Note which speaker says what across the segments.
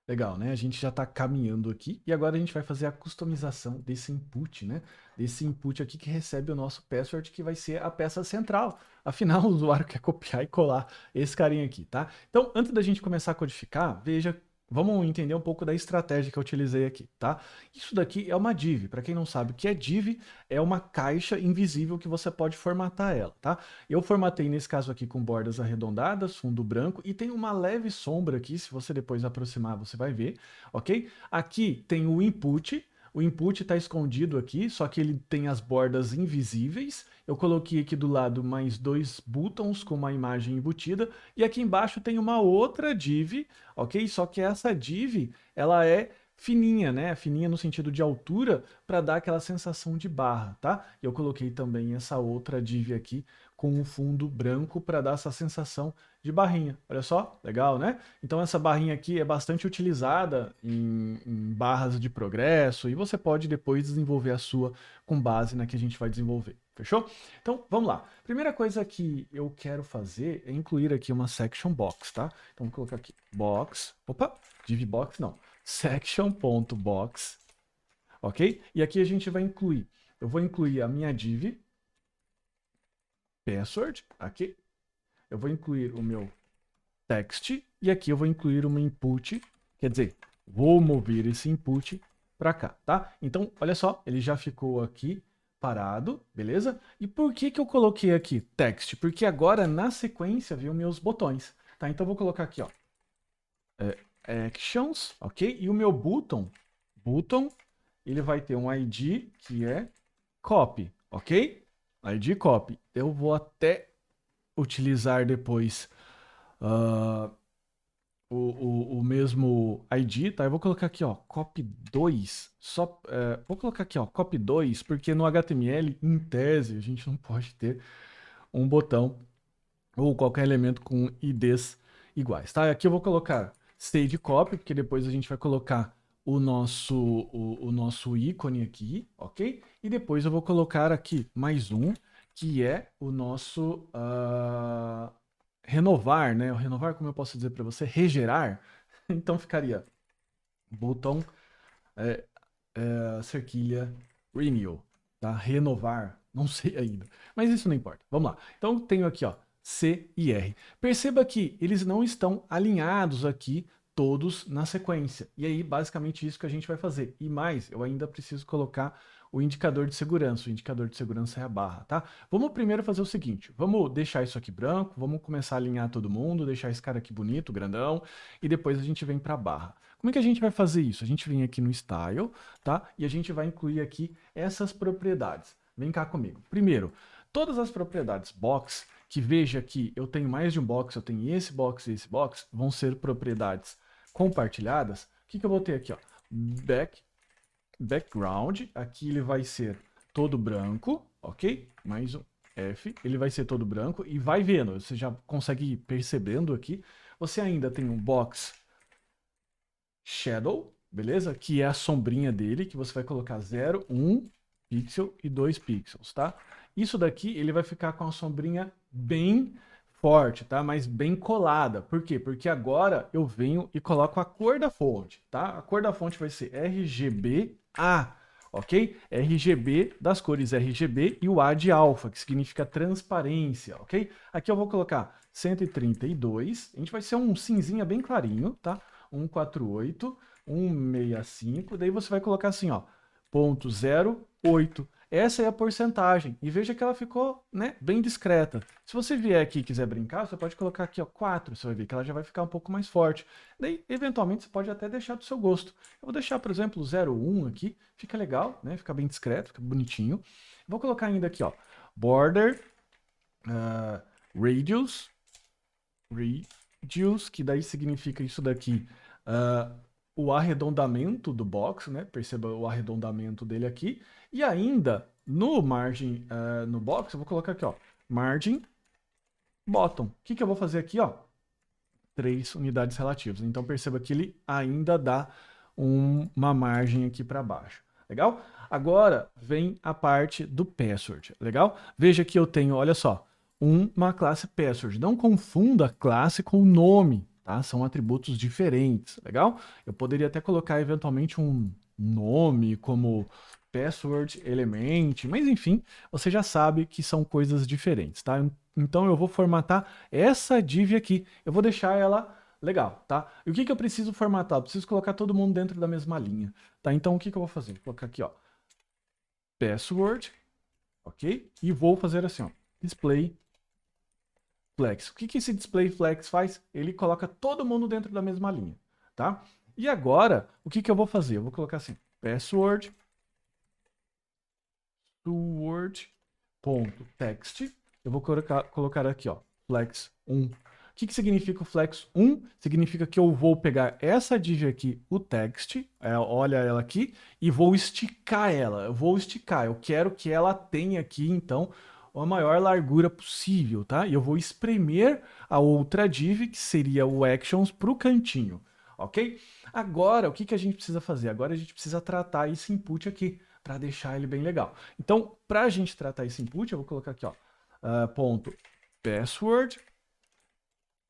Speaker 1: Legal, né? A gente já está caminhando aqui e agora a gente vai fazer a customização desse input, né? Desse input aqui que recebe o nosso password, que vai ser a peça central. Afinal, o usuário quer copiar e colar esse carinha aqui, tá? Então, antes da gente começar a codificar, veja, vamos entender um pouco da estratégia que eu utilizei aqui, tá? Isso daqui é uma div. Para quem não sabe o que é div, é uma caixa invisível que você pode formatar ela, tá? Eu formatei nesse caso aqui com bordas arredondadas, fundo branco e tem uma leve sombra aqui, se você depois aproximar você vai ver, ok? Aqui tem o input está escondido aqui, só que ele tem as bordas invisíveis. Eu coloquei aqui do lado mais dois buttons com uma imagem embutida e aqui embaixo tem uma outra div, ok? Só que essa div, ela é fininha, né? Fininha no sentido de altura para dar aquela sensação de barra, tá? Eu coloquei também essa outra div aqui com um fundo branco para dar essa sensação de barrinha. Olha só, legal, né? Então essa barrinha aqui é bastante utilizada em barras de progresso e você pode depois desenvolver a sua com base na que a gente vai desenvolver. Fechou? Então vamos lá. Primeira coisa que eu quero fazer é incluir aqui uma section box, tá? Então vou colocar aqui box, opa, div box não, section.box, ok? E aqui a gente vai incluir, eu vou incluir a minha div password, aqui. Eu vou incluir o meu text e aqui eu vou incluir uma input, quer dizer, vou mover esse input para cá, tá? Então, olha só, ele já ficou aqui parado, beleza? E por que que eu coloquei aqui text? Porque agora na sequência viu meus botões, tá? Então eu vou colocar aqui, ó, actions, ok? E o meu button, ele vai ter um ID que é copy, ok? ID copy. Eu vou até utilizar depois uh, o mesmo ID, tá? Eu vou colocar aqui, ó, copy 2. Só, vou colocar aqui, ó, copy 2, porque no HTML, em tese, a gente não pode ter um botão ou qualquer elemento com IDs iguais, tá? Aqui eu vou colocar stage copy, porque depois a gente vai colocar o nosso ícone aqui, ok? E depois eu vou colocar aqui mais um, que é o nosso renovar, né? O renovar, como eu posso dizer para você, regerar. Então ficaria botão é, cerquilha renew, tá? Renovar, não sei ainda, mas isso não importa. Vamos lá. Então tenho aqui, ó, C e R. Perceba que eles não estão alinhados aqui todos na sequência. E aí, basicamente isso que a gente vai fazer. E mais, eu ainda preciso colocar o indicador de segurança. O indicador de segurança é a barra, tá? Vamos primeiro fazer o seguinte, vamos deixar isso aqui branco, vamos começar a alinhar todo mundo, deixar esse cara aqui bonito, grandão, e depois a gente vem para a barra. Como é que a gente vai fazer isso? A gente vem aqui no Style, tá? E a gente vai incluir aqui essas propriedades. Vem cá comigo. Primeiro, todas as propriedades box, que veja que eu tenho mais de um box, eu tenho esse box e esse box, vão ser propriedades compartilhadas. O que eu vou ter aqui? Ó? Background, aqui ele vai ser todo branco, ok? Mais um F, ele vai ser todo branco e vai vendo, você já consegue ir percebendo aqui. Você ainda tem um box shadow, beleza? Que é a sombrinha dele, que você vai colocar 0, 1 pixel e 2 pixels, tá? Isso daqui, ele vai ficar com a sombrinha bem forte, tá? Mas bem colada. Por quê? Porque agora eu venho e coloco a cor da fonte, tá? A cor da fonte vai ser RGBA, ok? RGB das cores RGB e o A de alfa, que significa transparência, ok? Aqui eu vou colocar 132, a gente vai ser um cinzinha bem clarinho, tá? 148, 165, daí você vai colocar assim, ó, 0,08. Essa é a porcentagem. E veja que ela ficou, né, bem discreta. Se você vier aqui e quiser brincar, você pode colocar aqui, ó, 4. Você vai ver que ela já vai ficar um pouco mais forte. Daí, eventualmente, você pode até deixar do seu gosto. Eu vou deixar, por exemplo, 0,1 aqui. Fica legal, né? Fica bem discreto, fica bonitinho. Vou colocar ainda aqui, ó, border, radius, radius, que daí significa isso daqui, o arredondamento do box, né? Perceba o arredondamento dele aqui. E ainda, no margin, no box, eu vou colocar aqui, ó, margin bottom. O que eu vou fazer aqui, ó? 3 unidades relativas. Então perceba que ele ainda dá uma margem aqui para baixo. Legal? Agora vem a parte do password. Legal? Veja que eu tenho, olha só, uma classe password. Não confunda classe com nome, tá? São atributos diferentes, legal? Eu poderia até colocar eventualmente um nome como password element, mas enfim, você já sabe que são coisas diferentes, tá? Então eu vou formatar essa div aqui, eu vou deixar ela legal, tá? E o que que eu preciso formatar? Eu preciso colocar todo mundo dentro da mesma linha, tá? Então o que que eu vou fazer? Vou colocar aqui, ó, password, ok? E vou fazer assim, ó, display flex. O que que esse display flex faz? Ele coloca todo mundo dentro da mesma linha, tá? E agora, o que que eu vou fazer? Eu vou colocar assim, password word.text. Eu vou colocar aqui, ó, flex 1. O que que significa o flex 1? Significa que eu vou pegar essa div aqui, o text, olha ela aqui, e vou esticar ela. Eu vou esticar. Eu quero que ela tenha aqui, então, a maior largura possível, tá? E eu vou espremer a outra div, que seria o actions, para o cantinho, ok? Agora, o que que a gente precisa fazer? Agora a gente precisa tratar esse input aqui, para deixar ele bem legal. Então, para a gente tratar esse input, eu vou colocar aqui, ó, ponto password,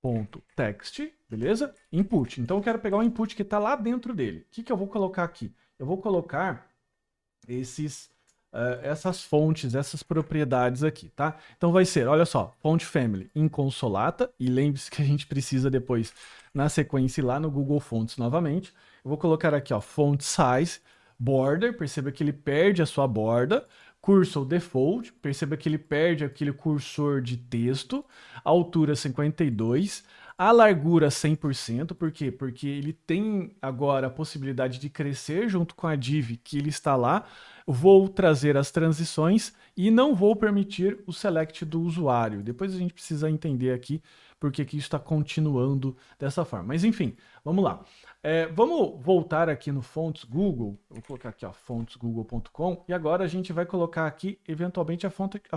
Speaker 1: ponto text, beleza? Input. Então, eu quero pegar o input que está lá dentro dele. O que que eu vou colocar aqui? Eu vou colocar essas fontes, essas propriedades aqui, tá? Então vai ser, olha só, font family inconsolata, e lembre-se que a gente precisa depois, na sequência, ir lá no Google Fonts novamente. Eu vou colocar aqui, ó, font size, border, perceba que ele perde a sua borda, cursor default, perceba que ele perde aquele cursor de texto, altura 52, a largura 100%, por quê? Porque ele tem agora a possibilidade de crescer junto com a div que ele está lá. Vou trazer as transições e não vou permitir o select do usuário. Depois a gente precisa entender aqui porque que isso está continuando dessa forma. Mas enfim, vamos lá. Vamos voltar aqui no Fonts Google. Eu vou colocar aqui, ó, fontsgoogle.com, e agora a gente vai colocar aqui, eventualmente, a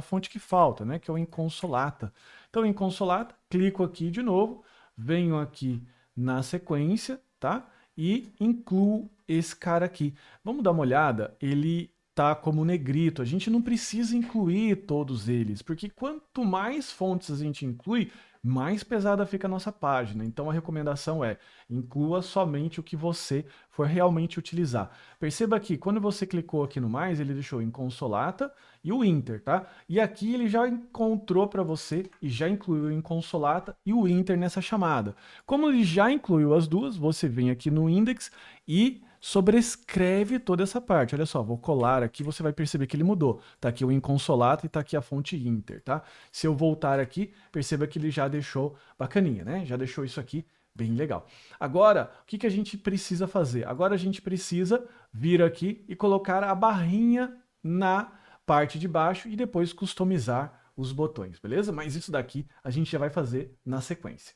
Speaker 1: fonte que falta, né? Que é o Inconsolata. Então, Inconsolata, clico aqui de novo, venho aqui na sequência, tá? E incluo esse cara aqui. Vamos dar uma olhada, ele tá como negrito. A gente não precisa incluir todos eles, porque quanto mais fontes a gente inclui, mais pesada fica a nossa página. Então a recomendação é, inclua somente o que você for realmente utilizar. Perceba que quando você clicou aqui no mais, ele deixou Inconsolata e o Inter, tá? E aqui ele já encontrou para você e já incluiu o Inconsolata e o Inter nessa chamada. Como ele já incluiu as duas, você vem aqui no index e sobrescreve toda essa parte. Olha só, vou colar aqui, você vai perceber que ele mudou. Tá aqui o Inconsolata e tá aqui a fonte Inter, tá? Se eu voltar aqui, perceba que ele já deixou bacaninha, né? Já deixou isso aqui bem legal. Agora, o que que a gente precisa fazer? Agora a gente precisa vir aqui e colocar a barrinha na parte de baixo e depois customizar os botões, beleza? Mas isso daqui a gente já vai fazer na sequência.